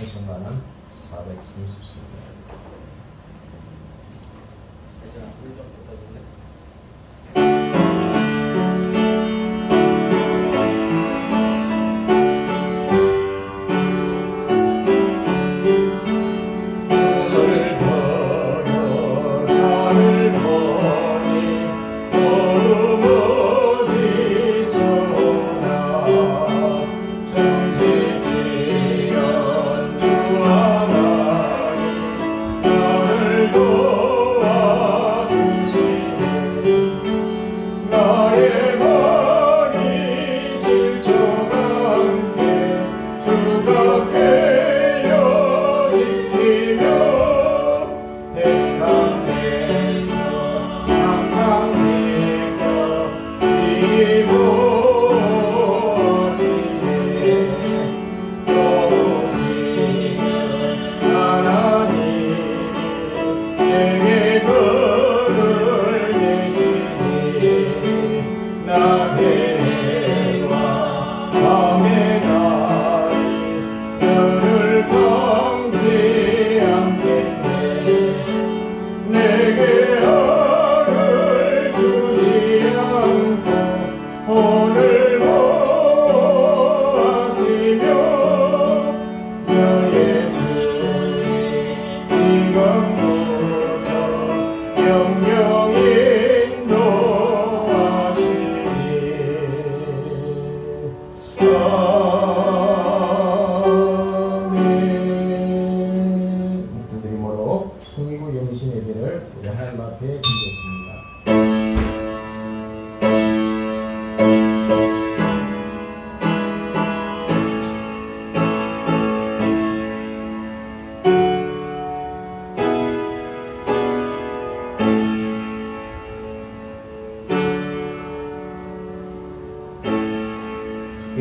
찬송가는 430입니다.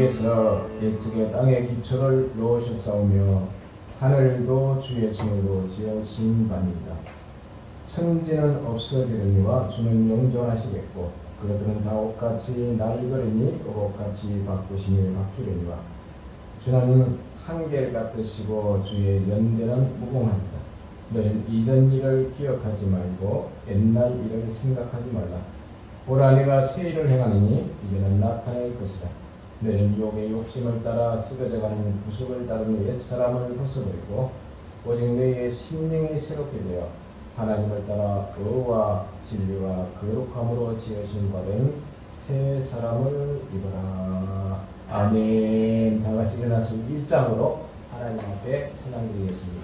주께서 옛적에 땅에 기초를 놓으셨사오며 하늘도 주의 손으로 지으신 바니이다. 천지는 없어지려니와 주는 영존하시겠고 그들은 다 옷같이 낡으리니 옷같이 바꾸시니 바뀌려니와 주는 한결같으시고 주의 연대는 무궁하니라. 너는 이전 일을 기억하지 말고 옛날 일을 생각하지 말라. 보라 내가 새 일을 행하느니 이제는 나타날 것이라. 너는 욕의 욕심을 따라 쓰러져가는 구속을 따르는 옛사람을 벗어버리고 오직 너희의 심령이 새롭게 되어 하나님을 따라 의와 진리와 거룩함으로 지으신 바된 새 사람을 입어라. 아멘. 다같이 일어나서 1장으로 하나님 앞에 찬양드리겠습니다.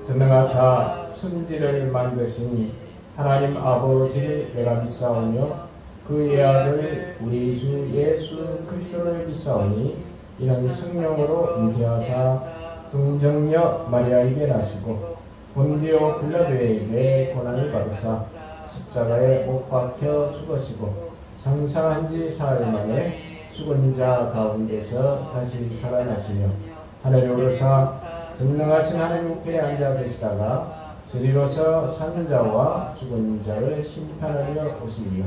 전능하사 천지를 만드신 하나님 아버지를 내가 믿사오며 그의 아들 우리 주 예수 그리스도를 믿사오니 이는 성령으로 잉태하사 동정녀 마리아에게 나시고 본디오 빌라도에게 고난을 받으사 십자가에 못 박혀 죽으시고 장사한 지 사흘 만에 죽은 자 가운데서 다시 살아나시며 하늘에 오르사 전능하신 하나님 우편에 앉아 계시다가 저리로서 사는 자와 죽은 자를 심판하려 오시며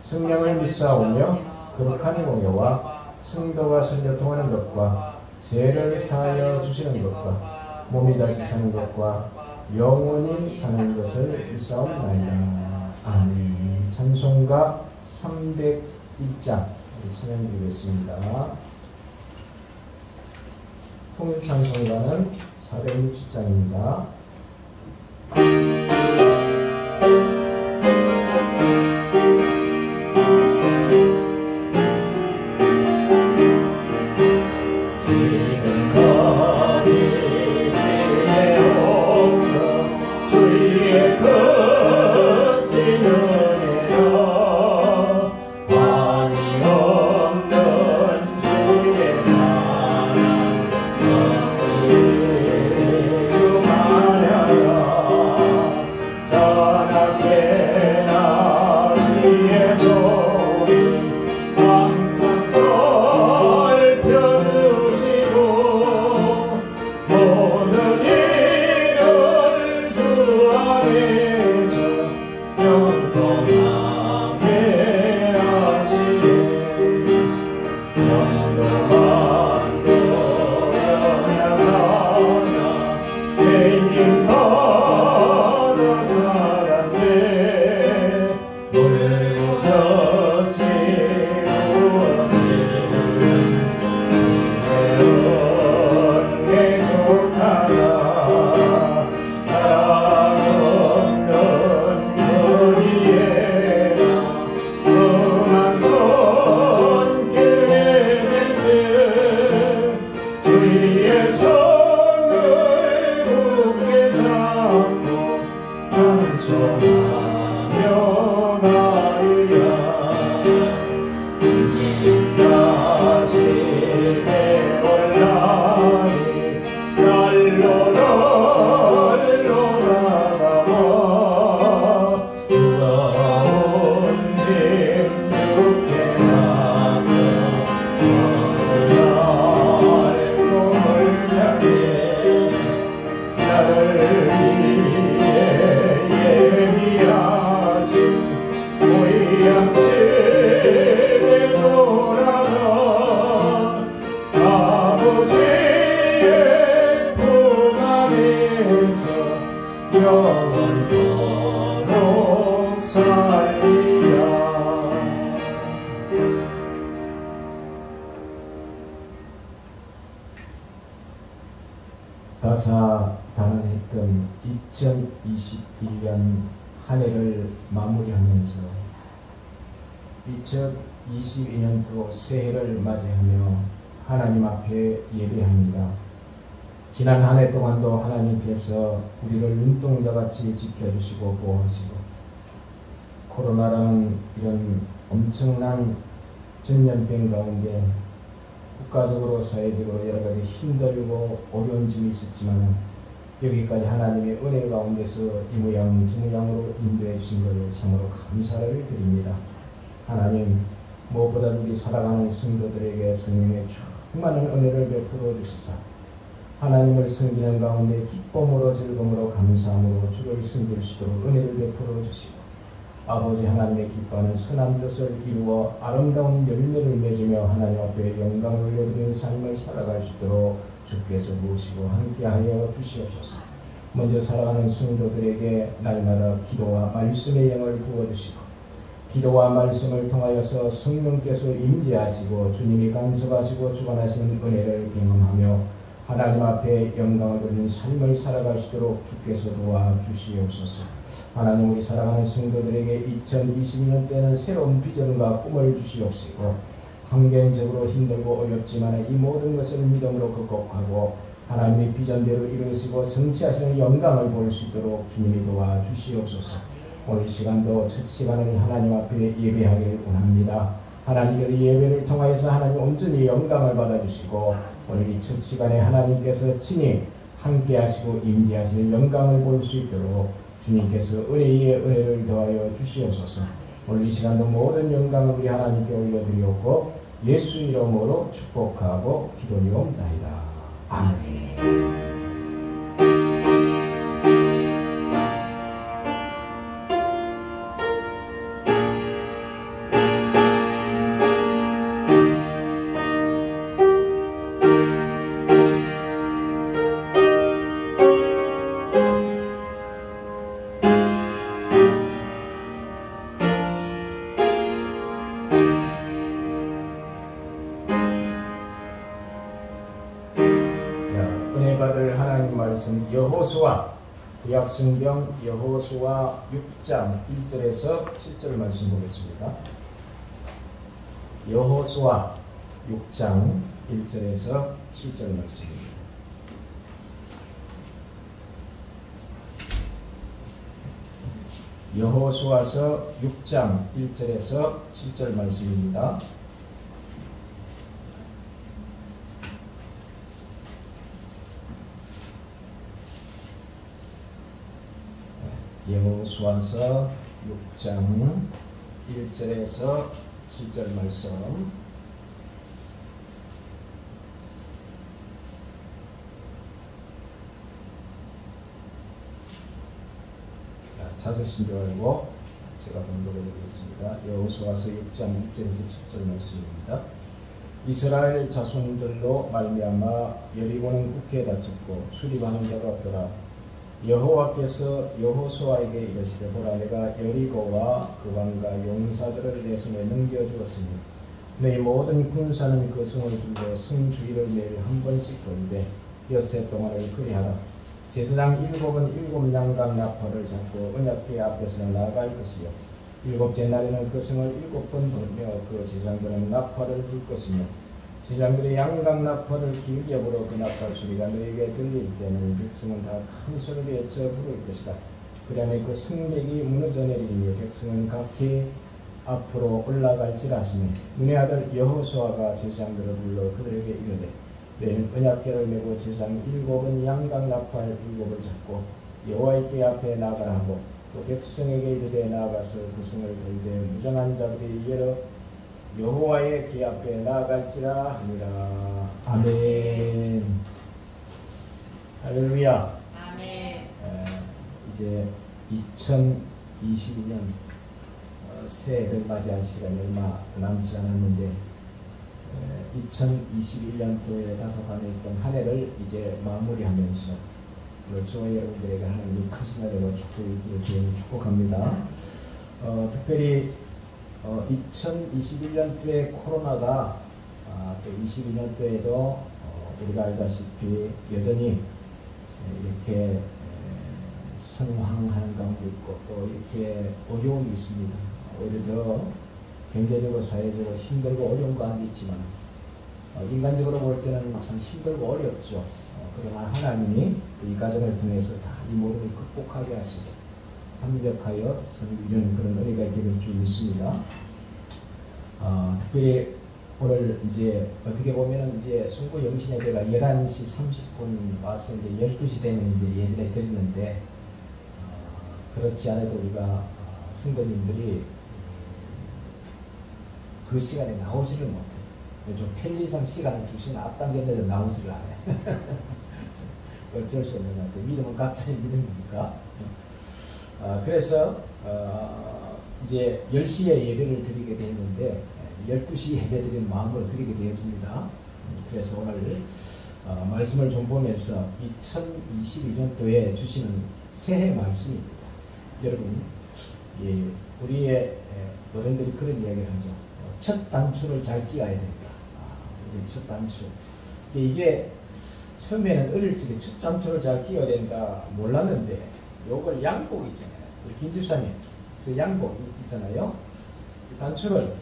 성령을 믿사오며 거룩한 공예와 성도가 선교통하는 것과 죄를 사하여 주시는 것과 몸이 다시 사는 것과 영원히 사는 것을 믿사옵나이다. 아멘. 찬송가 301장 찬양드리겠습니다. 통일찬송가는 460장입니다. 다사다난했던 2021년 한 해를 마무리하면서 2022년도 새해를 맞이하며 하나님 앞에 예배합니다. 지난 한 해 동안도 하나님께서 우리를 눈동자같이 지켜주시고 보호하시고 코로나라는 이런 엄청난 전염병 가운데 국가적으로 사회적으로 여러 가지 힘들고 어려운 점이 있었지만 여기까지 하나님의 은혜 가운데서 이 모양 저 모양으로 인도해 주신 것을 참으로 감사를 드립니다. 하나님 무엇보다 우리 살아가는 성도들에게 성령의 충만한 은혜를 베풀어 주시사 하나님을 섬기는 가운데 기쁨으로 즐거움으로 감사함으로 주를 섬길 수 있도록 은혜를 베풀어 주시고 아버지 하나님의 기뻐하는 선한 뜻을 이루어 아름다운 열매를 맺으며 하나님 앞에 영광을 올려드리는 삶을 살아갈 수 있도록 주께서 모시고 함께하여 주시옵소서. 먼저 살아가는 성도들에게 날마다 기도와 말씀의 영을 부어주시고 기도와 말씀을 통하여서 성령께서 임재하시고 주님이 간섭하시고 주관하시는 은혜를 경험하며 하나님 앞에 영광을 돌리는 삶을 살아갈 수 있도록 주께서 도와주시옵소서. 하나님 우리 사랑하는 성도들에게 2022년도에는 새로운 비전과 꿈을 주시옵시고 환경적으로 힘들고 어렵지만 이 모든 것을 믿음으로 극복하고 하나님의 비전대로 이루시고 성취하시는 영광을 볼 수 있도록 주님이 도와주시옵소서. 오늘 시간도 첫 시간을 하나님 앞에 예배하기를 원합니다. 하나님께서 예배를 통하여서 하나님 온전히 영광을 받아주시고 오늘 이 첫 시간에 하나님께서 친히 함께하시고 임재하시는 영광을 볼 수 있도록 주님께서 은혜의 은혜를 더하여 주시옵소서. 오늘 이 시간도 모든 영광을 우리 하나님께 올려드리옵고 예수 이름으로 축복하고 기도리옵나이다. 아멘. 받을 하나님 말씀 여호수아 구약성경 여호수아 6장 1절에서 7절 말씀 보겠습니다. 여호수아 6장 1절에서 7절 말씀입니다. 여호수아서 6장 1절에서 7절 말씀입니다. 여호수아서 6장 1절에서 7절 말씀. 자세 신조하고 제가 봉독해 드리겠습니다. 여호수아서 6장 1절에서 7절 말씀입니다. 이스라엘 자손들로 말미암아 여리고는 국회에 닫혔고 수립하는 자가 없더라. 여호와께서 여호수아에게 이르시되 보라 내가 여리고와 그 왕과 용사들을 내 손에 넘겨주었으니 너희 모든 군사는 그 성을 둘러 성 주위를 매일 한 번씩 돌되 엿새 동안을 그리하라. 제사장 7은 7 양각 나팔을 잡고 언약궤 앞에서 나아갈 것이요 7째 날에는 그 성을 7번 돌며 그 제사장들은 나팔을 불 것이며 제사장들의 양각 나팔을 기울여 불어 그 나팔 소리가 너에게 들릴 때는 백성은 다 큰 소리로 외쳐 부를 것이다. 그러면 그 성벽이 무너져 내리니 백성은 각기 앞으로 올라갈지라 하시니 눈의 아들 여호수아가 제사장들을 불러 그들에게 이르되 너희는 언약궤를 메고 제사장 7은 양각 나팔 7을 잡고 여호와의 궤 앞에 나가라 하고 또 백성에게 이르되 나아가서 그 성을 돌되 무장한 자들이 여러 여호와의 궤 앞에 나아갈지라 하니라. 아멘. 할렐루야. 아멘. 이제 2022년 새해를 맞이할 시간이 얼마 남지 않았는데 2021년도에 다섯반했던 한 해를 이제 마무리하면서 저와 여러분들에게 하나님이 크신 날로 축복을 주기를 축복합니다. 특별히 2021년도에 코로나가 또 22년도에도 우리가 알다시피 여전히 이렇게 성황하는 가운데 있고 또 이렇게 어려움이 있습니다. 오히려 더 경제적으로 사회적으로 힘들고 어려운 가운데 있지만 인간적으로 볼 때는 참 힘들고 어렵죠. 그러나 하나님이 이 가정을 통해서 다 이 모든 걸 극복하게 하시고 합력하여 섬기는 그런 은혜가 있기를 줄 믿습니다. 특별히 오늘 이제 어떻게 보면은 이제 송구 영신예배가 11시 30분 와서 이제 12시 되면 이제 예전에 드리는데 그렇지 않아도 우리가 성도님들이 그 시간에 나오지를 못해. 좀 편리상 시간을 두시면 앞당겼는데 나오지를 않아요. 어쩔 수 없는 것 같아요. 믿음은 각자의 믿음이니까. 그래서 이제 10시에 예배를 드리게 되었는데 12시 예배 드리는 마음으로 드리게 되었습니다. 그래서 오늘 말씀을 좀 보면서 2022년도에 주시는 새해 말씀입니다. 여러분, 우리의 어른들이 그런 이야기를 하죠. 첫 단추를 잘 끼워야 된다. 우리 첫 단추. 이게 처음에는 어릴 적에 첫 단추를 잘 끼워야 된다 몰랐는데 요걸 양복 있잖아요. 우리 김 집사님, 저 양복 있잖아요. 이 단추를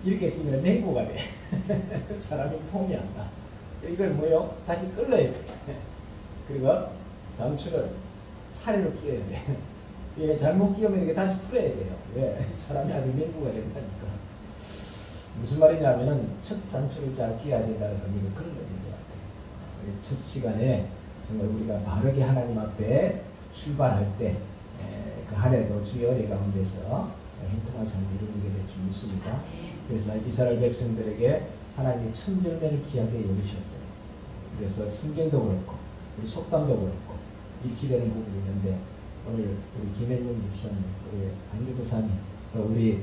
이렇게 끼면 맹구가 돼. 사람이 폼이 안 나. 이걸 뭐요? 다시 끌어야 돼. 그리고 단추를 사리로 끼워야 돼. 예, 잘못 끼우면 이게 다시 풀어야 돼요. 왜? 사람이 아주 맹구가 된다니까. 무슨 말이냐면은 첫 단추를 잘 끼워야 된다는 의미가 그런 의미인 것 같아요. 첫 시간에 정말 우리가 바르게 하나님 앞에 출발할 때 그 한 해도 주의 은혜 가운데서 행복한 삶을 이루어지게 될 줄 믿습니다. 그래서 이스라엘 백성들에게 하나님이 천절매를 귀하게 여기셨어요. 그래서 성경도 그렇고 우리 속담도 그렇고 일치되는 부분이 있는데 오늘 우리 김혜윤 집사님, 우리 안규부사님, 또 우리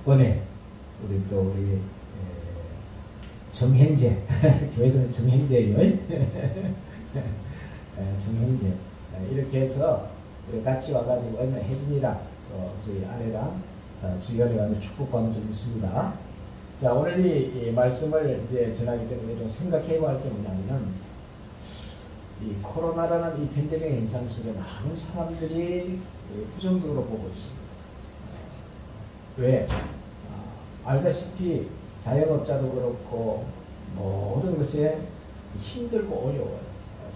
은혜, 우리 또 우리 정행제, 교회에서는 정행제예요. 정행제. 이렇게 해서 우리 같이 와가지고 혜진이랑 저희 아내랑 주의원에 가서 축복받는 좀 있습니다. 자, 오늘 이 말씀을 이제 전하기 전에 좀 생각해 볼 게 뭐냐면 이 코로나라는 이 팬데믹 현상 속에 많은 사람들이 부정적으로 보고 있습니다. 왜? 알다시피 자영업자도 그렇고 모든 것에 힘들고 어려워요.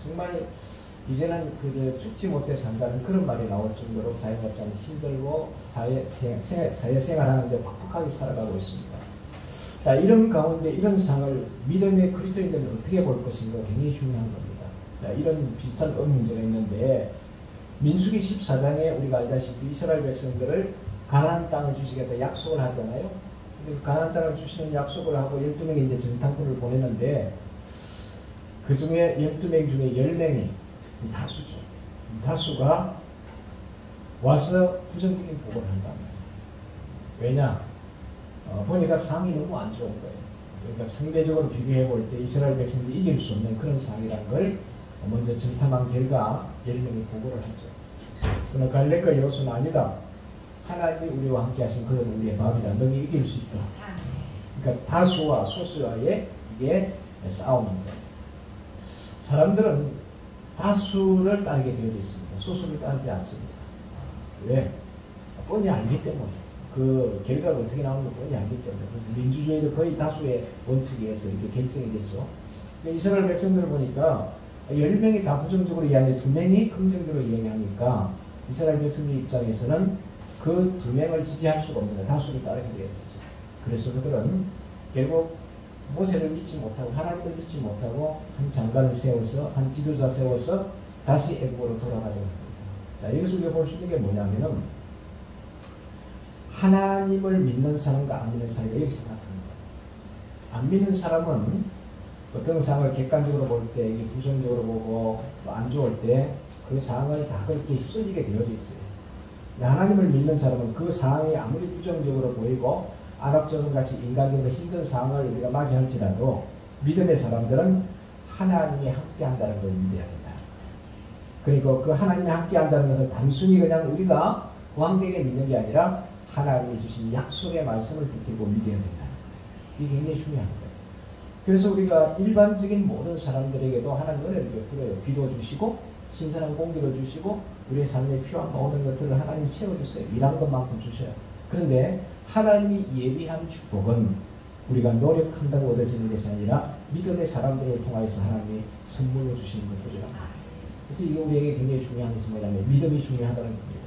정말 이제는 그저 죽지 못해 산다는 그런 말이 나올 정도로 자영업자는 힘들고 사회생활하는데 팍팍하게 살아가고 있습니다. 자, 이런 가운데 이런 상을 믿음의 그리스도인들은 어떻게 볼 것인가 굉장히 중요한 겁니다. 자, 이런 비슷한 문제가 있는데 민수기 14장에 우리가 알다시피 이스라엘 백성들을 가나안 땅을 주시겠다 약속을 하잖아요. 근데 가나안 땅을 주시는 약속을 하고 12명이 이제 정탐꾼을 보내는데 그 중에 12명 중에 10명이 다수죠. 다수가 와서 부정적인 보고를 한단 말이에요. 왜냐? 보니까 상이 너무 안 좋은 거예요. 그러니까 상대적으로 비교해 볼 때 이스라엘 백성들이 이길 수 없는 그런 상이라는 걸 먼저 정탐한 결과 10명이 보고를 하죠. 그러나 갈렙과 여호수아는 아니다. 하나님이 우리와 함께 하신 그는 우리의 밥이다. 너희 이길 수 있다. 그러니까 다수와 소수와의 이게 싸움인 거예요. 사람들은 다수를 따르게 되어 있습니다. 소수를 따르지 않습니다. 왜? 뻔히 알기 때문에. 그 결과가 어떻게 나오는 걸 뻔히 알기 때문에. 그래서 민주주의도 거의 다수의 원칙에 의해서 이렇게 결정이 되죠. 이스라엘 백성들을 보니까 10명이 다 부정적으로 이야기하는데 2명이 긍정적으로 이야기하니까 이스라엘 백성들 입장에서는 그 2명을 지지할 수가 없는 거예요. 다수를 따르게 되어 있죠. 그래서 그들은 결국 모세를 믿지 못하고 하나님을 믿지 못하고 한 장관을 세워서 한 지도자 세워서 다시 애국으로 돌아가자고 합니다. 자, 여기서 우리가 볼 수 있는 게 뭐냐면은 하나님을 믿는 사람과 안 믿는 사이가 여기서 나타납니다. 안 믿는 사람은 어떤 상황을 객관적으로 볼 때 이게 부정적으로 보고 안 좋을 때 그 상황을 다 그렇게 휩쓸리게 되어져 있어요. 하나님을 믿는 사람은 그 상황이 아무리 부정적으로 보이고 안압적인 같이 인간적으로 힘든 상황을 우리가 맞이할지라도 믿음의 사람들은 하나님이 함께한다는 걸 믿어야 된다. 그리고 그 하나님이 함께한다는 것은 단순히 그냥 우리가 고황되게 믿는 게 아니라 하나님이 주신 약속의 말씀을 붙들고 믿어야 된다. 이게 굉장히 중요한 거예요. 그래서 우리가 일반적인 모든 사람들에게도 하나님 은혜를 베풀어요. 비도 주시고 신선한 공기도 주시고 우리의 삶에 필요한 모든 것들을 하나님이 채워주세요. 일한 것만큼 주셔요. 그런데 하나님이 예비한 축복은 우리가 노력한다고 얻어지는 것이 아니라 믿음의 사람들을 통하여서 하나님이 선물로 주시는 것들이라. 그래서 이게 우리에게 굉장히 중요한 것은 뭐냐면 믿음이 중요하다는 겁니다.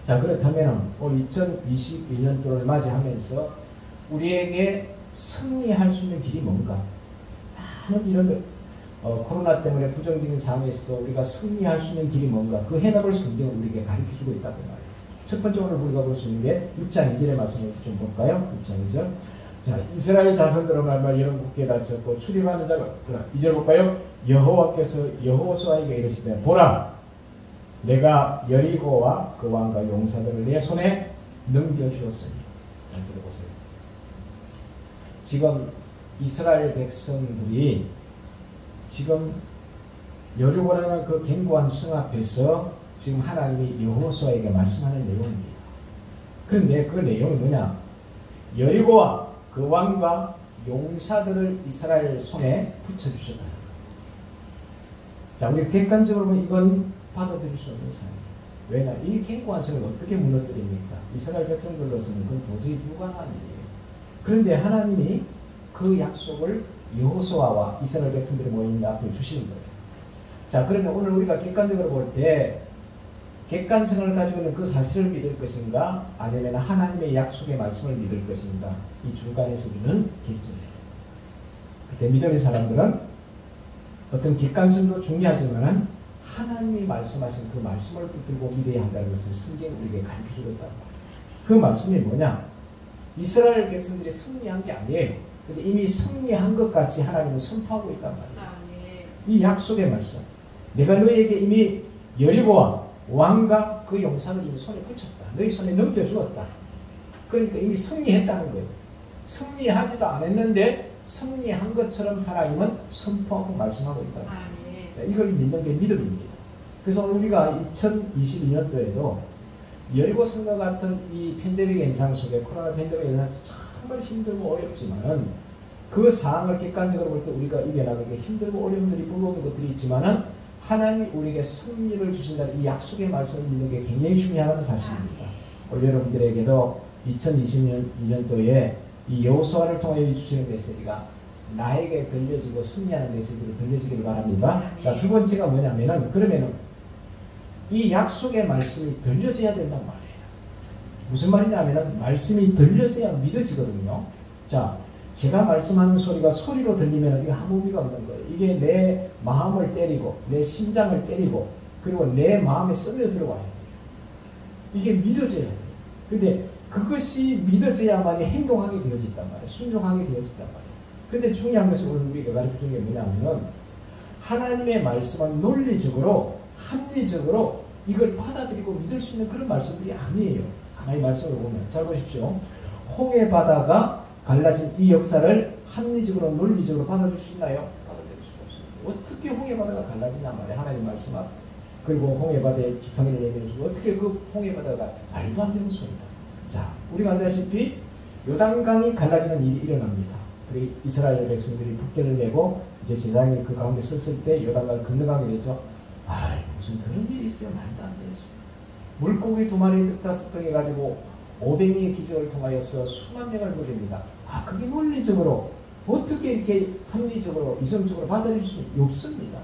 자, 그렇다면 올 2022년도를 맞이하면서 우리에게 승리할 수 있는 길이 뭔가? 많은 이런 코로나 때문에 부정적인 상황에서도 우리가 승리할 수 있는 길이 뭔가? 그 해답을 성경은 우리에게 가르쳐주고 있다고 말이에요. 첫 번째 오늘 우리가 볼 수 있는 게 6장 2절의 말씀을 좀 볼까요? 6장 2절. 자, 이스라엘 자손들은 말말 이런 국기에 다쳤고 출입하는 자가 없더라. 2절 볼까요? 여호와께서 여호수아에게 이르시되 보라, 내가 여리고와 그 왕과 용사들을 내 손에 넘겨주었으니. 잘 들어보세요. 지금 이스라엘 백성들이 지금 여리고라는 그 견고한 성 앞에서 지금 하나님이 여호수아에게 말씀하는 내용입니다. 그런데 그 내용은 뭐냐? 여리고와 그 왕과 용사들을 이스라엘 손에 붙여주셨다는 거예요. 자, 우리 객관적으로 보면 이건 받아들일 수 없는 사람이에요. 왜냐? 이 견고한 성을 어떻게 무너뜨립니까? 이스라엘 백성들로서는 그건 도저히 불가능한 일이에요. 그런데 하나님이 그 약속을 여호수아와 이스라엘 백성들이 모인 앞에 주시는 거예요. 자, 그러면 오늘 우리가 객관적으로 볼 때 객관성을 가지고 있는 그 사실을 믿을 것인가 아니면 하나님의 약속의 말씀을 믿을 것인가, 이 중간에서 우리는 결정해야 돼요. 그때 믿음의 사람들은 어떤 객관성도 중요하지만 하나님이 말씀하신 그 말씀을 붙들고 믿어야 한다는 것을 성경이 우리에게 가르쳐주고 있다고 말이에요. 그 말씀이 뭐냐? 이스라엘 백성들이 승리한 게 아니에요. 근데 이미 승리한 것 같이 하나님은 선포하고 있단 말이에요. 이 약속의 말씀. 내가 너희에게 이미 여리고와 왕과 그 용사를 이미 손에 붙였다. 너희 손에 넘겨주었다. 그러니까 이미 승리했다는 거예요. 승리하지도 않았는데 승리한 것처럼 하나님은 선포하고 말씀하고 있다. 자, 이걸 믿는 게 믿음입니다. 그래서 오늘 우리가 2022년도에도 여리고 성과 같은 이 팬데믹 현상 속에, 코로나 팬데믹 현상 속에 정말 힘들고 어렵지만은 그 상황을 객관적으로 볼 때 우리가 이겨나가기 힘들고 어려움들이 불러오는 것들이 있지만은 하나님이 우리에게 승리를 주신다는 이 약속의 말씀을 믿는 게 굉장히 중요하다는 사실입니다. 우리 여러분들에게도 2020년도에 이 여호수아를 통해 주시는 메시지가 나에게 들려지고 승리하는 메시지로 들려지기를 바랍니다. 자, 두 번째가 뭐냐면은 그러면은 이 약속의 말씀이 들려져야 된단 말이에요. 무슨 말이냐면은 말씀이 들려져야 믿어지거든요. 자, 제가 말씀하는 소리가 소리로 들리면 이거 아무 의미가 없는 거예요. 이게 내 마음을 때리고 내 심장을 때리고 그리고 내 마음에 스며들어와야 돼요. 이게 믿어져야 돼요. 근데 그것이 믿어져야만이 행동하게 되어진단 말이에요. 순종하게 되어진단 말이에요. 근데 중요한 것은 오늘 우리가 가르쳐준 게 뭐냐면은 하나님의 말씀은 논리적으로 합리적으로 이걸 받아들이고 믿을 수 있는 그런 말씀들이 아니에요. 가만히 말씀을 보면 잘 보십시오. 홍해 바다가 갈라진 이 역사를 합리적으로 논리적으로 받아들일 수 있나요? 받아들일 수가 없습니다. 어떻게 홍해 바다가 갈라지냐 말이에요. 하나님 말씀 앞. 그리고 홍해 바다의 지팡이를 내밀어주고 어떻게 그 홍해 바다가 말도 안 되는 소리다. 자, 우리가 알다시피 요단강이 갈라지는 일이 일어납니다. 그리고 이스라엘 백성들이 북대를 메고 이제 제사장이 그 가운데 섰을 때 요단강을 건너가게 되죠. 아, 무슨 그런 일이 있어요? 말도 안 되죠. 물고기 2마리 득다스득 해가지고 500명의 기적을 통하여서 수만 명을 부릅니다. 아, 그게 논리적으로 어떻게 이렇게 합리적으로 이성적으로 받아들일 수 없습니다.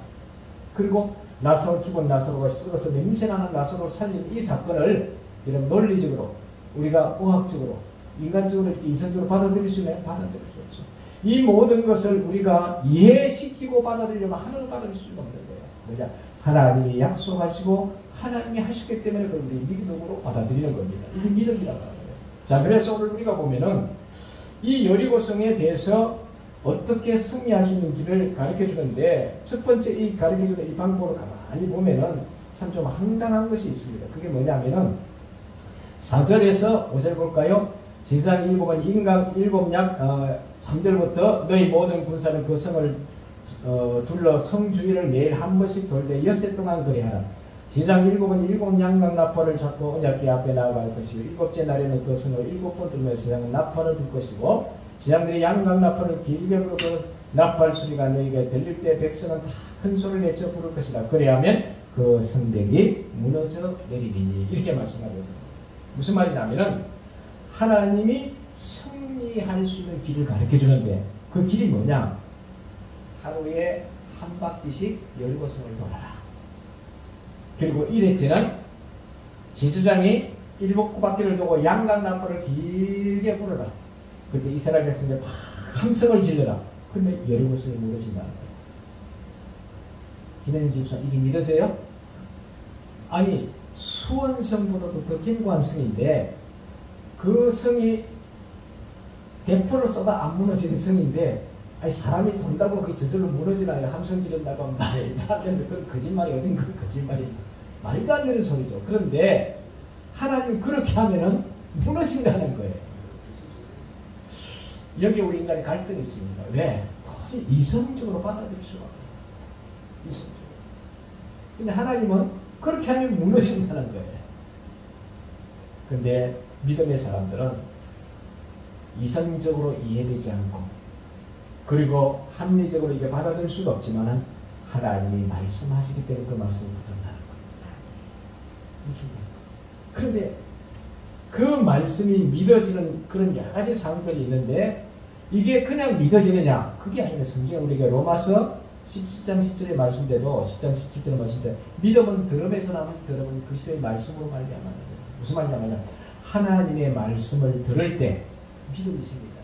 그리고 나사로 죽은 나사로가 썩어서 냄새나는 나사로를 살린 이 사건을 이런 논리적으로 우리가 의학적으로 인간적으로 이렇게 이성적으로 받아들일 수 있나요? 받아들일 수 없죠. 이 모든 것을 우리가 이해시키고 받아들이려면 하나도 받아들일 수가 없는 거예요. 뭐냐? 하나님이 약속하시고 하나님이 하셨기 때문에 그걸 우리 믿음으로 받아들이는 겁니다. 이게 믿음이라고 하는 거예요. 자, 그래서 오늘 우리가 보면은 이 여리고성에 대해서 어떻게 승리할 수 있는지를 가르쳐 주는데 첫 번째 이 가르쳐 주는 이 방법을 가만히 보면은 참 좀 황당한 것이 있습니다. 그게 뭐냐면은 4절에서 5절 볼까요? 제사장 7은 인각 7약 3절부터 너희 모든 군사는 그 성을 둘러 성 주위를 매일 한 번씩 돌되 엿새 동안 그리하라. 제사장 7은 7 양각 나팔을 잡고 언약궤 앞에 나아갈 것이고 7째 날에는 그 성을 7번 들며 제사장은 나팔을 불 것이고 제사장들이 양각 나팔을 길게 불고 그 나팔 소리가 너희에게 들릴 때 백성은 다 큰 소리를 내쳐 부를 것이다. 그래야면 그 성벽이 무너져 내리리니 이렇게 말씀하거든요. 무슨 말이냐면은 하나님이 승리할 수 있는 길을 가르쳐 주는데 그 길이 뭐냐? 하루에 한 바퀴씩 여리고성을 돌아라. 그리고 1회째는 제사장이 7바퀴를 도고 양각 나팔을 길게 불어라. 그때 이스라엘 백성들 막 함성을 질러라. 그러면 여리고성이 무너진다는 거예요. 기내님 집사 이게 믿어져요? 아니 수원성보다도 더 견고한 성인데 그 성이 대포를 쏟아 안 무너지는 성인데 아니 사람이 돈다고 그게 저절로 무너지나요? 함성 지른다고 하면 말도 안 돼서 그건 거짓말이 어딘 그 거짓말이 말도 안 되는 소리죠. 그런데 하나님 그렇게 하면은 무너진다는 거예요. 여기 우리 인간이 갈등이 있습니다. 왜? 도저히 이성적으로 받아들일 수가 없어요. 이성적으로. 근데 하나님은 그렇게 하면 무너진다는 거예요. 근데 믿음의 사람들은 이성적으로 이해되지 않고 그리고 합리적으로 이게 받아들일 수가 없지만 하나님이 말씀하시기 때문에 그 말씀을 붙든다는 거예요. 그런데 그 말씀이 믿어지는 그런 여러 가지 상황들이 있는데 이게 그냥 믿어지느냐? 그게 아니라 성경 우리가 로마서 17장 10절의 말씀대로 10장 17절의 말씀대로 믿음은 들음에서 나면 들음은 그리스도의 말씀으로 말미암아. 무슨 말이냐면 하나님의 말씀을 들을 때 믿음이 생깁니다.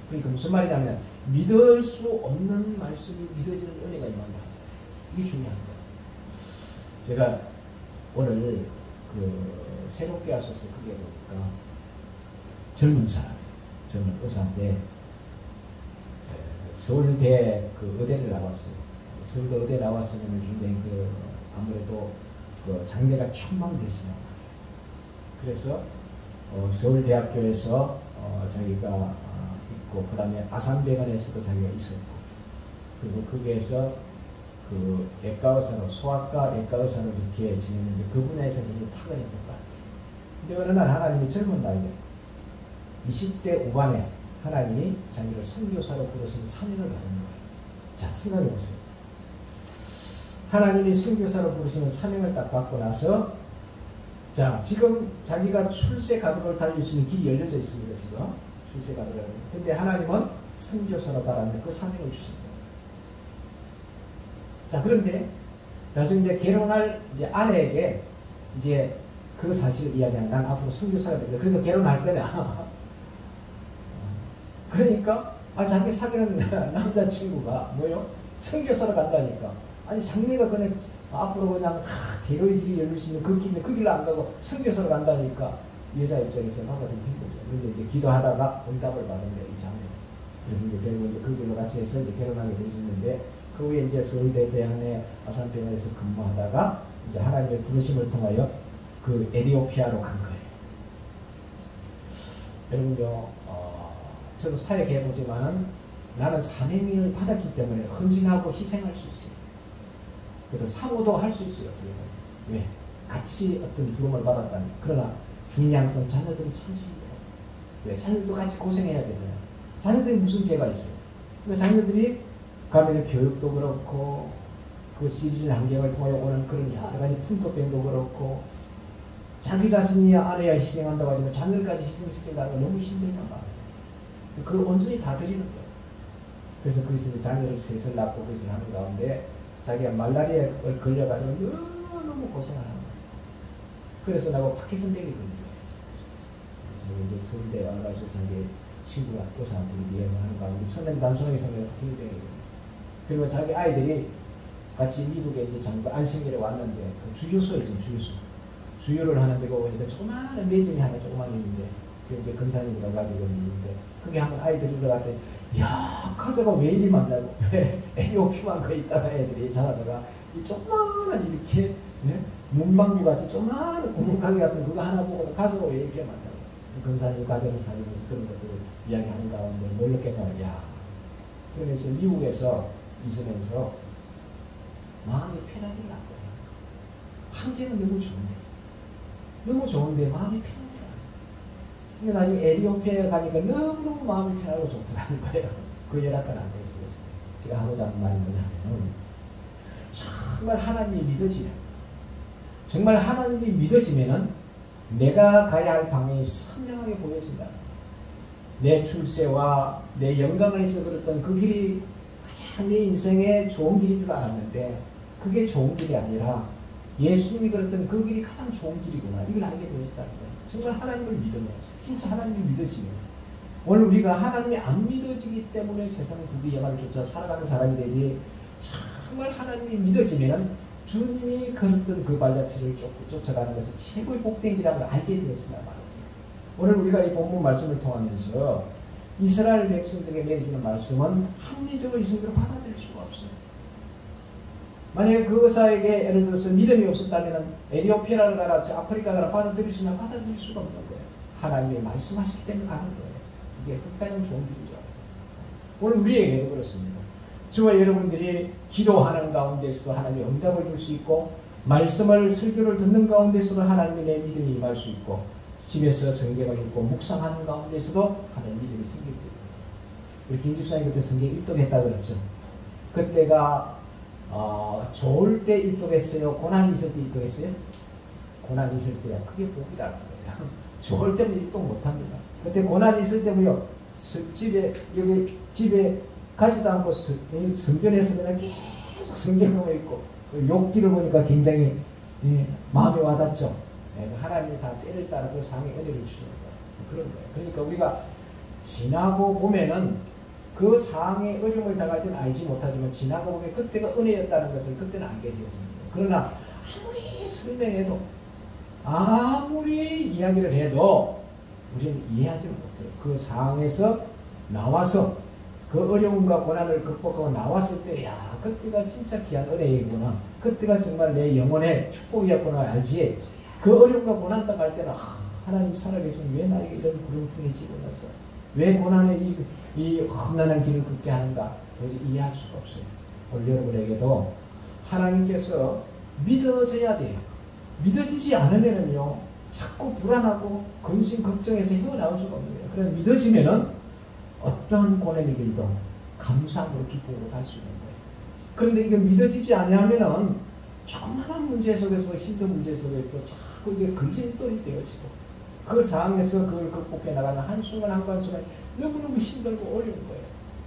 그러니까 무슨 말이냐면 믿을 수 없는 말씀이 믿어지는 은혜가 임한다. 이게 중요한 거예요. 제가 오늘 새롭게 하셔서 그게 보니까 젊은 사람, 젊은 의사인데 서울대 그 의대를 나왔어요. 서울대 의대 나왔으면 굉장히 아무래도 장래가 촉망되시나 봐요. 그래서 서울대학교에서 자기가 있고 그 다음에 아산병원에서도 자기가 있었고 그리고 거기에서 그 애과의사로 소아과 애과의사로 이렇게 지냈는데 그 분야에서 굉장히 탁월했던 것 같아요. 근데 어느 날 하나님이 젊은 나이에 20대 후반에 하나님이 자기를 선교사로 부르시는 사명을 받은 거예요. 자, 생각해 보세요. 하나님이 선교사로 부르시는 사명을 딱 받고 나서 자 지금 자기가 출세 가도를 달릴 수 있는 길이 열려져 있습니다. 지금 출세 가도를. 근데 하나님은 선교사로 가라는 그 사명을 주십니다. 자 그런데 나중에 이제 결혼할 이제 아내에게 이제 그 사실을 이야기하는 난 앞으로 선교사가 되겠다. 그래서 결혼할 거다. 그러니까 자기 사귀는 남자친구가 뭐요? 선교사로 간다니까. 아니 장래가 그냥 앞으로 그냥 대로의 길이 열릴 수 있는 그 길로 안 가고 선교사로 간다니까 여자 입장에서는 하기가 좀 힘들죠. 그런데 이제 기도하다가 응답을 받은데 이 자매. 그래서 이제 결국 이제 그 길로 같이 해서 이제 결혼하게 되셨는데 그 후에 이제 서울대 대학내 아산병원에서 근무하다가 이제 하나님의 부르심을 통하여 그 에티오피아로 간 거예요. 여러분요, 저도 사역해보지만은 나는 사명을 받았기 때문에 헌신하고 희생할 수 있어요. 그래도 사모도 할 수 있어요. 어떻게 보면. 왜? 같이 어떤 부름을 받았다면. 그러나 중요한 것은 자녀들은 참 힘들어요. 왜? 자녀들도 같이 고생해야 되잖아요. 자녀들이 무슨 죄가 있어요? 그러니까 자녀들이 가면 교육도 그렇고 그 시리즈 환경을 통하여 오는 그런 여러 가지 풍토병도 그렇고 자기 자신이 아내야 희생한다고 하지만 자녀까지 희생시킨다는 건 너무 힘들단 말이에요. 그걸 온전히 다 드리는 거예요. 그래서 거기서 자녀를 셋을 낳고 그것을 하는 가운데 자기가 말라리아에 걸려가지고 너무 고생하는 거예요. 그래서 나하고 파키슨병이 걸린 거예요. 제가 이제 서울대에 와가지고 자기 친구가 의사한테 이야기하는 가운데 처음엔 단순하게 생각해 파키슨병이 걸린 거예요. 그리고 자기 아이들이 같이 미국에 이제 잠깐 안식일에 왔는데 그 주유소 있죠, 주유소. 주유를 하는데 그 보니까 조그마한 매점이 하나 조그만 있는데 그 이제 근사님이가 가지고 있는데 그게 한번 아이들이 들어갔더니 야 가져가 왜 이리 만나고 에티오피아만 거 있다가 애들이 자라다가 이 조그마한 이렇게 문방구 같이 조그마한 고물가게 같은 그거 하나 보고 가져가 왜 이렇게 만나고 근사님 가정을 살리면서 그런 것들을 이야기하는 가운데 놀랍게는 야 그러면서 미국에서 있으면서 마음이 편하지가 않더라고요. 한때는 너무 좋은데 마음이 편하지가 않아요. 근데 나중에 에티오피아에 가니까 너무너무 마음이 편하고 좋더라는 거예요. 그 열악한 안정에 있어요. 제가 하고자 하는 말이 뭐냐면 정말 하나님이 믿어지면 정말 하나님이 믿어지면은 내가 가야 할 방향이 선명하게 보여진다. 내 출세와 내 영광을 위해서 걸었던 그 길이 가장 내 인생의 좋은 길인 줄 알았는데 그게 좋은 길이 아니라 예수님이 걸었던 그 길이 가장 좋은 길이구나. 이걸 알게 되어졌다는 거예요. 정말 하나님을 믿으면 진짜 하나님이 믿어지면 오늘 우리가 하나님이 안 믿어지기 때문에 세상 부귀 영화를 쫓아 살아가는 사람이 되지 정말 하나님이 믿어지면 주님이 걸었던 그 발자취를 쫓아가는 것은 최고의 복된 길이라는 걸 알게 되어진단 말이에요. 오늘 우리가 이 본문 말씀을 통하면서 이스라엘 백성들에게 내려주는 말씀은 합리적으로 이 성경을 받아들일 수가 없어요. 만약에 그 의사에게 예를 들어서 믿음이 없었다면 에티오피아를 가라, 아프리카 가라 받아들일 수 있나 받아들일 수가 없는 거예요. 하나님이 말씀하시기 때문에 가는 거예요. 이게 가장 좋은 길이죠. 오늘 우리에게도 그렇습니다. 저와 여러분들이 기도하는 가운데서도 하나님이 응답을 줄 수 있고 말씀을 설교를 듣는 가운데서도 하나님의 내 믿음이 임할 수 있고 집에서 성경을 읽고 묵상하는 가운데서도 하나님의 믿음이 생기게 됩니다. 우리 김 집사님 그때 성경 일독했다고 그랬죠. 그때가 좋을 때 일독했어요? 고난이 있을 때 일독했어요? 고난이 있을 때야. 그게 복이라는 거예요. 좋을 때는 일독 못합니다. 그때 고난이 있을 때는요. 집에 가지도 않고 성전에서 그냥 계속 성경을 읽고 그 욕기를 보니까 굉장히 마음에 와닿죠. 하나님이 다 때를 따라 그 상의 은혜를 주시는 거예요. 그런 거예요. 그러니까 우리가 지나고 보면은 그 상의 어려움을 당할 때는 알지 못하지만 지나고 보면 그때가 은혜였다는 것을 그때는 알게 되었습니다. 그러나 아무리 설명해도 아무리 이야기를 해도 우리는 이해하지 못해요. 그 상황에서 나와서 그 어려움과 고난을 극복하고 나왔을 때 야 그때가 진짜 귀한 은혜이구나. 그때가 정말 내 영혼의 축복이었구나 알지. 그 어려움과 고난 당할 때는 하나님 살아계시면 왜 나에게 이런 구름통이 집어넣었어. 왜 고난의 이 험난한 길을 걷게 하는가 도저히 이해할 수가 없어요. 오늘 여러분에게도 하나님께서 믿어져야 돼요. 믿어지지 않으면은요 자꾸 불안하고 근심 걱정해서 헤어나올 수가 없는 거예요. 그래서 믿어지면은 어떠한 고난의 길도 감사함으로 기쁨으로 갈 수 있는 거예요. 그런데 이게 믿어지지 아니하면은 조그마한 문제 속에서 힘든 문제 속에서 자꾸 이게 걸림돌이 되어지고 그 상황에서 그걸 극복해 나가는 한순간 한순간 너무너무 힘들고 어려운 거예요.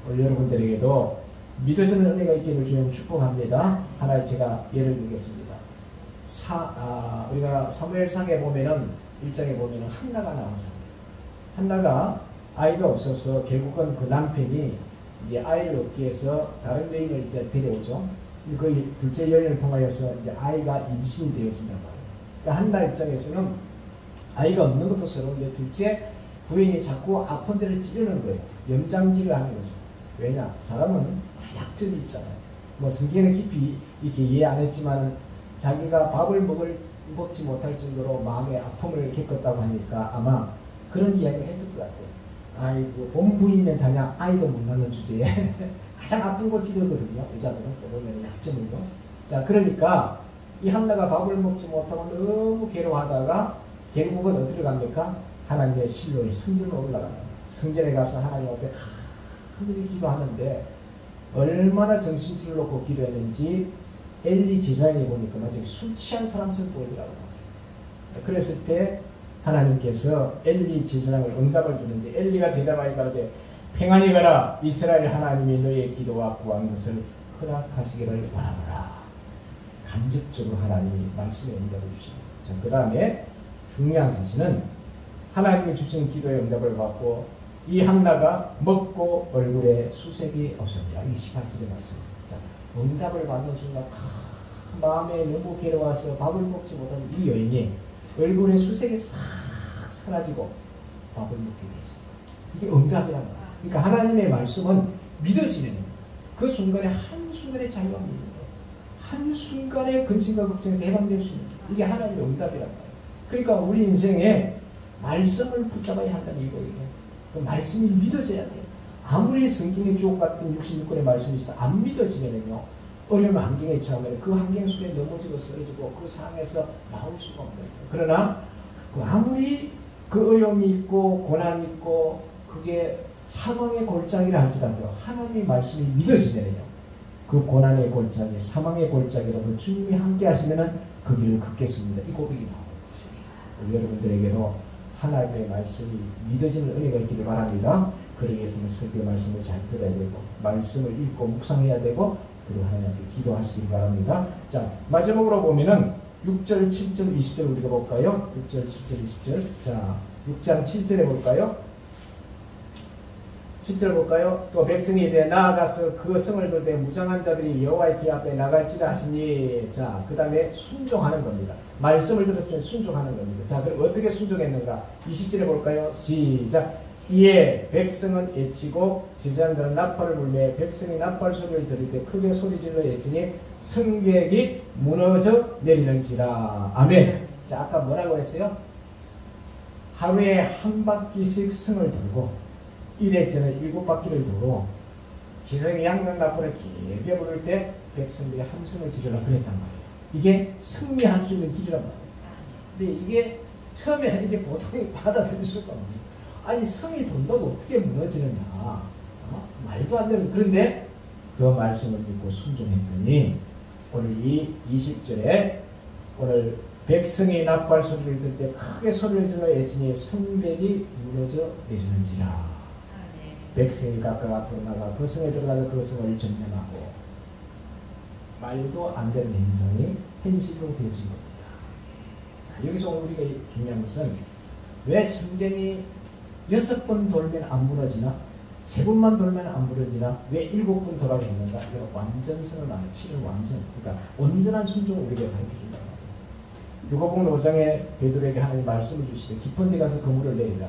오늘 여러분들에게도 믿어지는 은혜가 있기를 주님 축복합니다. 하나 제가 예를 들겠습니다. 우리가 사무엘상에 보면은 1장에 보면은 한나가 나와서 한나가 아이가 없어서 결국은 그 남편이 이제 아이를 얻기 위해서 다른 여인을 이제 데려오죠. 그 둘째 여인을 통하여서 이제 아이가 임신이 되어진단 말이에요. 그러니까 한나 입장에서는 아이가 없는 것도 서러운데 둘째 부인이 자꾸 아픈 데를 찌르는 거예요. 염장질을 하는 거죠. 왜냐? 사람은 다 약점이 있잖아요. 뭐 성경에 깊이 이렇게 이해 안 했지만 자기가 밥을 먹지 못할 정도로 마음의 아픔을 겪었다고 하니까 아마 그런 이야기를 했을 것 같아요. 아이고 본부이면 다냐 아이도 못 낳는 주제에 가장 아픈 곳 찌르거든요. 여자들은 또 보면 약점을요. 자 그러니까 이 한나가 밥을 먹지 못하고 너무 괴로워하다가 결국은 어디로 갑니까? 하나님의 실로의 성전으로 올라가는 성전에 가서 하나님 앞에 간절히 기도하는데 얼마나 정신줄을 놓고 기도했는지 엘리 제사장이 보니까 마치 술 취한 사람처럼 보이더라고요. 그랬을 때 하나님께서 엘리 제사장을 응답을 주는데 엘리가 대답하여 가로되 평안히 가라 이스라엘 하나님이 너의 기도와 구한 것을 허락하시기를 바라노라. 간접적으로 하나님이 말씀에 응답을 주십니다. 자, 그 다음에 중요한 사실은 하나님이 주신 기도의 응답을 받고 이 한나가 먹고 얼굴에 수색이 없습니다. 이 18절의 말씀입니다. 자, 응답을 받는 순간 마음에 너무 괴로워서 밥을 먹지 못한 이 여인이 얼굴에 수색이 싹 사라지고 밥을 먹게 됐습니다. 이게 응답이란 말이에요. 그러니까 하나님의 말씀은 믿어지면 그 순간에 한순간에 자유가 있는 거예요. 한순간에 근심과 걱정에서 해방될 수 있는 거예요. 이게 하나님의 응답이란 말이에요. 그러니까 우리 인생에 말씀을 붙잡아야 한다는 이거예요. 그 말씀이 믿어져야 돼요. 아무리 성경의 주옥 같은 66권의 말씀이 있어도 안 믿어지면요 어려운 환경에 처하면 그 환경 속에 넘어지고 쓰러지고 그 상황에서 나올 수가 없는 거예요. 그러나 그 아무리 그 어려움이 있고 고난이 있고 그게 사망의 골짜기라 할지라도 하나님의 말씀이 믿어지면요 그 고난의 골짜기, 사망의 골짜기라도 주님이 함께 하시면은 그 길을 걷겠습니다. 이 고백이 나오는 거죠. 여러분들에게도 하나님의 말씀이 믿어지는 은혜가 있기를 바랍니다. 그러기 위해서는 설교 말씀을 잘 들어야 되고 말씀을 읽고 묵상해야 되고 그리고 하나님께 기도하시길 바랍니다. 자, 마지막으로 보면은 6절, 7절, 20절 우리가 볼까요? 6절, 7절, 20절. 자, 6장 7절에 볼까요? 7절 볼까요? 또 백성이 이제 나아가서 그 성을 돌 때 무장한 자들이 여호와의 길 앞에 나갈지라 하시니 자, 그 다음에 순종하는 겁니다. 말씀을 들었을 때 순종하는 겁니다. 자, 그럼 어떻게 순종했는가? 20절에 볼까요? 시작! 이에 백성은 외치고 제사장들은 나팔을 불매 백성이 나팔 소리를 들을 때 크게 소리질러 외치니 성벽이 무너져 내리는지라. 아멘. 자, 아까 뭐라고 했어요? 하루에 한 바퀴씩 성을 돌고 1회전에 7바퀴를 돌고 제사장이 양각 나팔을 길게 부를 때 백성들이 함성을 지르라 그랬단 말이에요. 이게 승리할 수 있는 길이란 말이에요. 근데 이게 처음에 이게 보통이 받아들일 수가 없는. 아니 성이 돈다고 어떻게 무너지느냐. 말도 안 되는. 그런데 그 말씀을 듣고 순종했더니 오늘 이 20절에 오늘 백성이 나팔 소리를 들 때 크게 소리를 질러 외치니 성벽이 무너져 내리는지라. 백성이 각각 앞으로 나가 그 성에 들어가서 그 성을 점령하고 말도 안 되는 현실로 되어진 겁니다. 자, 여기서 우리가 중요한 것은 왜 성경이 6번 돌면 안 무너지나 3번만 돌면 안 무너지나 왜 7번 돌아가 있는가? 이거 완전성을 말해. 7은 완전. 그러니까 온전한 순종을 우리에게 가르쳐준다. 누가복음 5장에 베드로에게 하나님 말씀을 주시되 깊은 데 가서 그물을 내리라.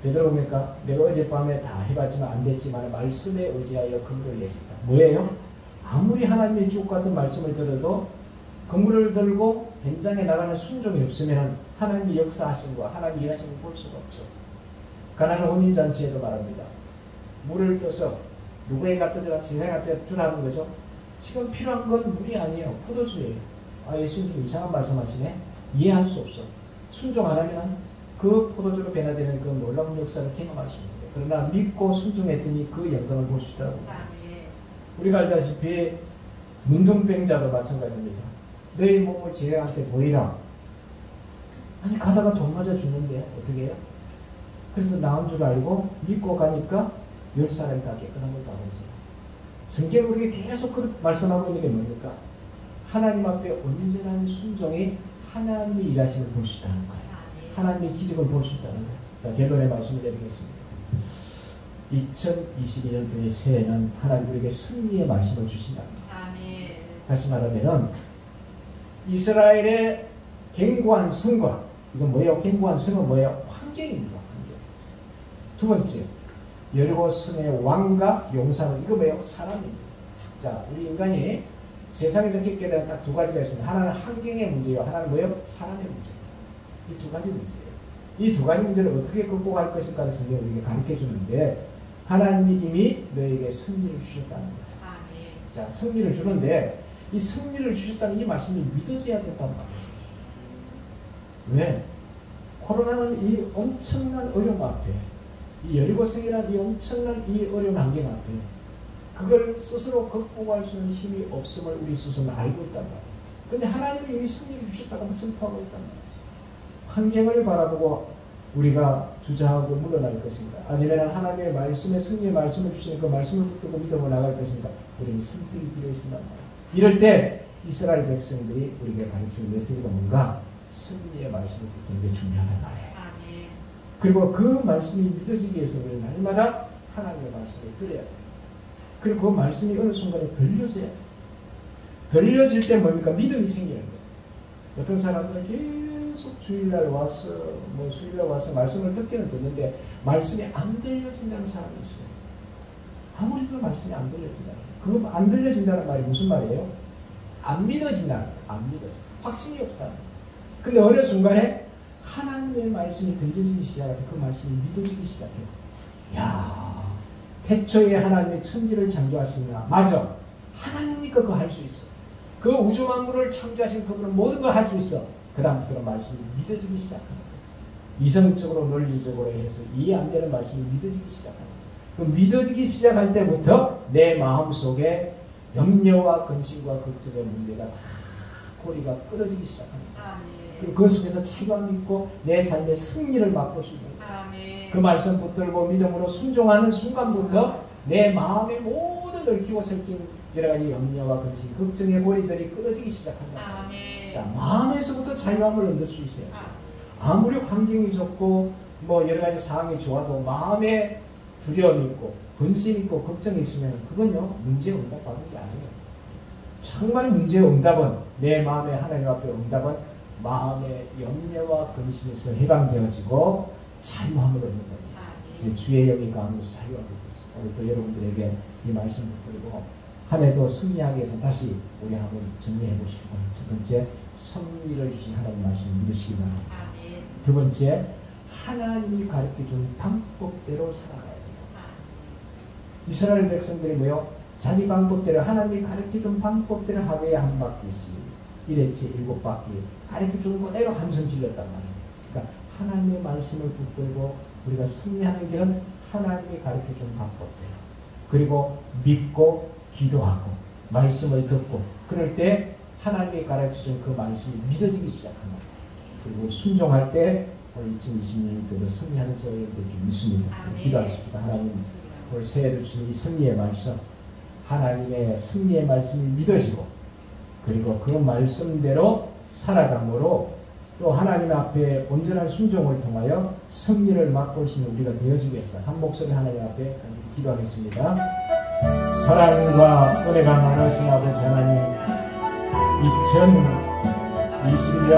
베드로 뭡니까? 내가 어젯밤에 다 해봤지만 안 됐지만 말씀에 의지하여 그물을 내린다. 뭐예요? 아무리 하나님의 주옥 같은 말씀을 들어도 그물을 들고 현장에 나가는 순종이 없으면 하나님의 역사하신 거, 하나님의 일하신 걸 볼 수가 없죠. 가나안 혼인잔치에도 말합니다. 물을 떠서 누구에 갖다 주라, 제사에 갖다 주라는 거죠. 지금 필요한 건 물이 아니에요. 포도주예요. 아, 예수님 좀 이상한 말씀하시네. 이해할 수 없어. 순종 안 하면 그 포도주로 변화되는 그 놀라운 역사를 경험할 수 있는데 그러나 믿고 순종했더니 그 영광을 볼 수 있다고. 우리가 알다시피 문둥병자도 마찬가지입니다. 너희 몸을 제한테 보이라. 아니 가다가 돈 맞아 죽는데 어떻게 해요? 그래서 나은 줄 알고 믿고 가니까 10사람이 다 깨끗한 걸 봐보죠. 성경은 우리에게 계속 그 말씀하고 있는 게 뭡니까? 하나님 앞에 온전한 순종이 하나님이 일하시는 걸 볼 수 있다는 거예요. 하나님의 기적을 볼 수 있다는 거예요. 자, 결론의 말씀을 드리겠습니다. 2022년도의 새해는 하나님 우리에게 승리의 말씀을 주신답니다. 다시 말하면 이스라엘의 견고한 성과, 이건 뭐예요? 견고한 성은 뭐예요? 환경입니다. 환경. 두 번째, 여리고 성의 왕과 용사는 이거 뭐예요? 사람입니다. 자, 우리 인간이 세상에 겪게 되는 딱 두 가지가 있습니다. 하나는 환경의 문제예요. 하나는 뭐예요? 사람의 문제예요. 이 두 가지 문제예요. 이 두 가지 문제를 어떻게 극복할 것인가를 성경이 우리에게 가르쳐 주는데 하나님이 이미 너에게 승리를 주셨다는 거예요. 자, 승리를 주는데 이 승리를 주셨다는 이 말씀이 믿어져야 된단 말이에요. 왜? 코로나는 이 엄청난 어려움 앞에, 이 여리고성이라는 이 엄청난 이 어려운 환경 앞에 그걸 스스로 극복할 수 있는 힘이 없음을 우리 스스로는 알고 있단 말이에요. 근데 하나님이 이미 승리를 주셨다고 선포하고 있단 말이에요. 환경을 바라보고 우리가 주저하고 물러날 것인가? 아니면 하나님의 말씀에 승리의 말씀을 주시니 그 말씀을 붙들고 믿어 나갈 것인가? 우리는 선택이 필요 있습니다. 이럴 때 이스라엘 백성들이 우리에게 가르치는 메시지가 뭔가? 승리의 말씀을 붙드는 게 중요하단 말이에요. 그리고 그 말씀이 믿어지기 위해서 우리는 날마다 하나님의 말씀을 들어야 돼요. 그리고 그 말씀이 어느 순간에 들려져야 돼요. 들려질 때 뭡니까? 믿음이 생기는 거예요. 어떤 사람들은 계속 주일날 와서 수요일날 와서 말씀을 듣기는 듣는데 말씀이 안 들려진다는 사람이 있어요. 아무리 들어도 말씀이 안 들려진다. 그거 안 들려진다는 말이 무슨 말이에요? 안 믿어진다는 거예요. 안 믿어져. 확신이 없다는 거예요. 근데 어느 순간에 하나님의 말씀이 들려지기 시작할 때 그 말씀이 믿어지기 시작해요. 야, 태초에 하나님의 천지를 창조하시나? 맞아. 하나님이니까 그거 할 수 있어. 그 우주 만물을 창조하신 그분은 모든 걸 할 수 있어. 그 다음부터는 말씀이 믿어지기 시작합니다. 이성적으로 논리적으로 해서 이해 안 되는 말씀이 믿어지기 시작합니다. 그 믿어지기 시작할 때부터 내 마음속에 염려와 근심과 걱정의 문제가 다 고리가 끊어지기 시작합니다. 그리고 그 속에서 자유함이 있고 내 삶의 승리를 맛볼 수 있는 거예요. 그 말씀 붙들고 믿음으로 순종하는 순간부터 내 마음의 모든 얽히고 설킨 여러 가지 염려와 근심, 걱정의 고리들이 끊어지기 시작한다. 자, 마음에서부터 자유함을 얻을 수 있어요. 아무리 환경이 좋고 여러 가지 상황이 좋아도 마음에 두려움이 있고 근심이 있고 걱정이 있으면 그건요 문제의 응답 받는 게 아니에요. 정말 문제의 응답은 내 마음에 하나님 앞에 응답은 마음의 염려와 근심에서 해방되어지고 자유함을 얻는 겁니다. 주의 영이 가하면서 자유함을 얻었어요. 오늘 또 여러분들에게 이 말씀 붙들고 한 해도 승리하기 위해서 다시 우리 한번 정리해 보십니다. 첫 번째, 승리를 주신 하나님 말씀을 믿으시기 바랍니다. 두 번째, 하나님이 가르쳐준 방법대로 살아가야 됩니다. 이스라엘 백성들이 뭐요? 자기 방법대로 하나님이 가르쳐준 방법대로 하루에 한 바퀴씩 1회치 7바퀴 가르쳐준 그대로 함성 질렀단 말이에요. 그러니까 하나님의 말씀을 붙들고 우리가 승리하는 길은 하나님이 가르쳐준 방법대로 그리고 믿고 기도하고 말씀을 듣고 그럴 때 하나님이 가르쳐준 그 말씀이 믿어지기 시작합니다. 그리고 순종할 때 오늘 2020년도도 승리하는 저희들도 믿습니다. 기도하십니다. 하나님 올 새해를 주신 이 승리의 말씀 하나님의 승리의 말씀이 믿어지고 그리고 그 말씀대로 살아감으로 또 하나님 앞에 온전한 순종을 통하여 승리를 맛볼 수 있는 우리가 되어지기 위해서 한 목소리 하나님 앞에 기도하겠습니다. 사랑과 은혜가 많으신 아버지 하나님 2020년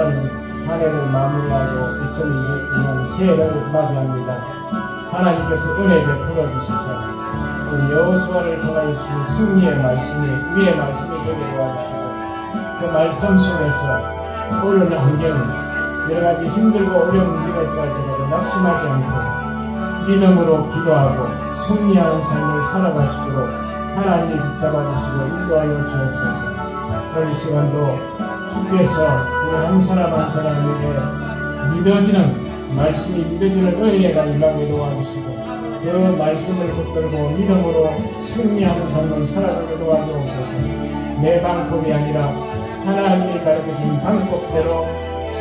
한 해를 마무리하고 2022년 새해를 맞이합니다. 하나님께서 은혜 베풀어 주시서 우리 여호수아를 통하여 주신 승리의 말씀이 위의 말씀이 되게 도와주시고 그 말씀 속에서 어려운 환경 여러 가지 힘들고 어려운 문제가 있다 할지라도 낙심하지 않고 믿음으로 기도하고 승리하는 삶을 살아가시도록 하나님이 붙잡아 주시고 인도하여 주옵소서. 오늘 이 시간도 주께서 우리 한 사람 한 사람에게 믿어지는 말씀이 믿어지는 은혜가 임하게 도와주시고 그 말씀을 붙들고 믿음으로 승리하는 삶을 살아가게 도와주옵소서. 내 방법이 아니라 하나님이 가르쳐준 방법대로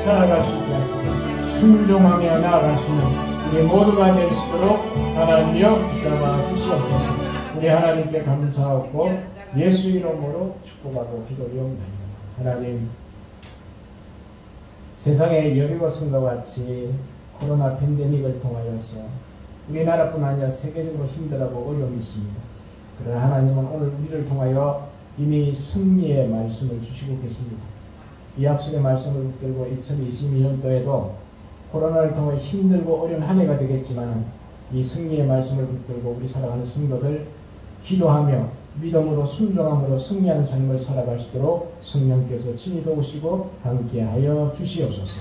살아갈 수 있게 하시고 순종하며 나아갈 수 있는 우리 모두가 될 수 있도록 하나님이여 붙잡아 주시옵소서. 우리 하나님께 감사하고 예수 이름으로 축복하고 기도리옵나이다. 하나님, 세상의 여리고 성과 같이 코로나 팬데믹을 통하여서 우리나라뿐 아니라 세계적으로 힘들어하고 어려움이 있습니다. 그러나 하나님은 오늘 우리를 통하여 이미 승리의 말씀을 주시고 계십니다. 이 약속의 말씀을 붙들고 2022년도에도 코로나를 통해 힘들고 어려운 한 해가 되겠지만 이 승리의 말씀을 붙들고 우리 살아가는 성도들 기도하며 믿음으로 순종함으로 승리하는 삶을 살아갈 수 있도록 성령께서 친히 도우시고 함께하여 주시옵소서.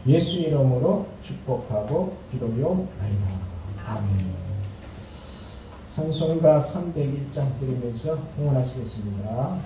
예수 이름으로 축복하고 기도리옵나이다. 아멘. 찬송가 301장 드리면서 응원하시겠습니다.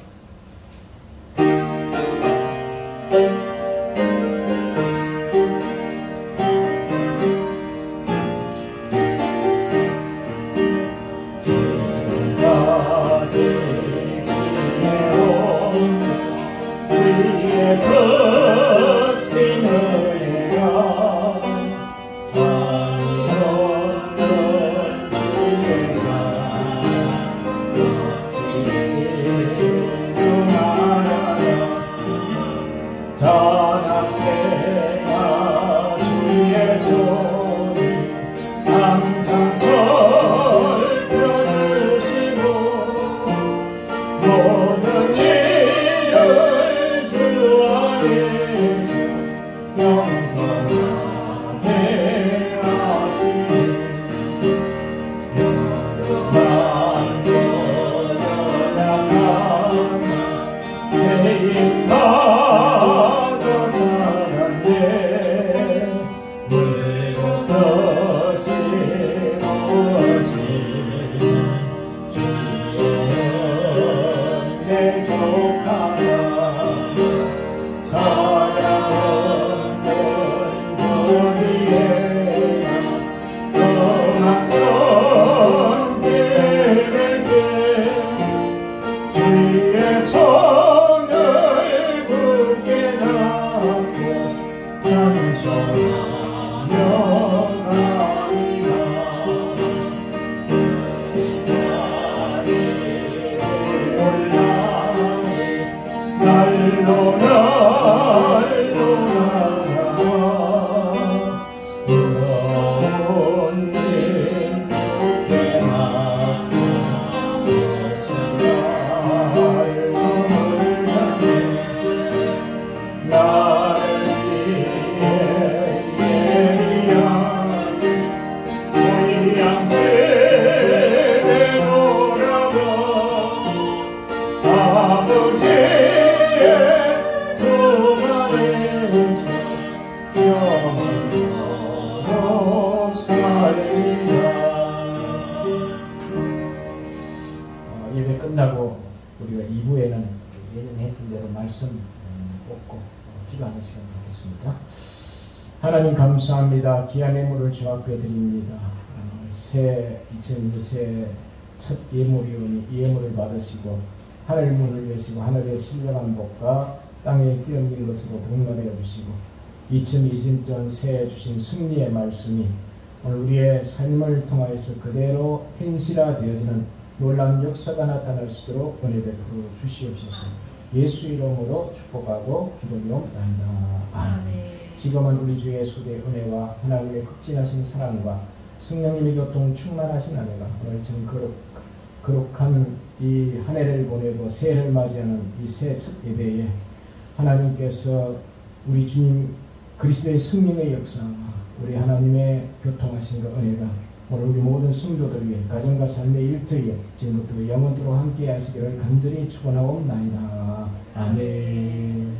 예배 끝나고 우리가 2부에는 예전에 했던 대로 말씀 뽑고 기도하는 시간 갖겠습니다. 하나님 감사합니다. 귀한 예물을 주 앞에 드립니다. 새 2022 새 첫 예물이오니 이 예물을 받으시고 하늘 문을 여시고 하늘의 신령한 복과 땅에 뛰어있는 것으로 복날해 주시고 2020년 새해 주신 승리의 말씀이 오늘 우리의 삶을 통하여서 그대로 현실화되어지는 놀라운 역사가 나타날 수 있도록 은혜 베풀어 주시옵소서. 예수 이름으로 축복하고 기도하옵나이다. 아멘. 지금은 우리 주 예수의 은혜와 하나님의 극진하신 사랑과 성령님의 교통 충만하신 은혜가 오늘 지금 거룩한 이 한 해를 보내고 새해를 맞이하는 이 새해 첫 예배에 하나님께서 우리 주님 그리스도의 승리의 역사와 우리 하나님의 교통하신 그 은혜가 오늘 우리 모든 성도들 위해 가정과 삶의 일터에 지금부터 영원토록 함께 하시기를 간절히 축원하옵나이다. 아멘.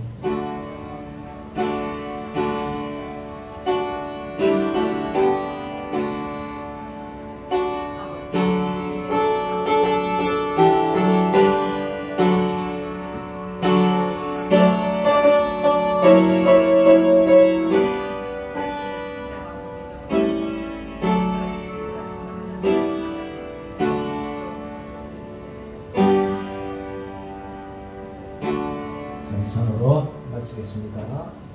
찬송으로 마치겠습니다.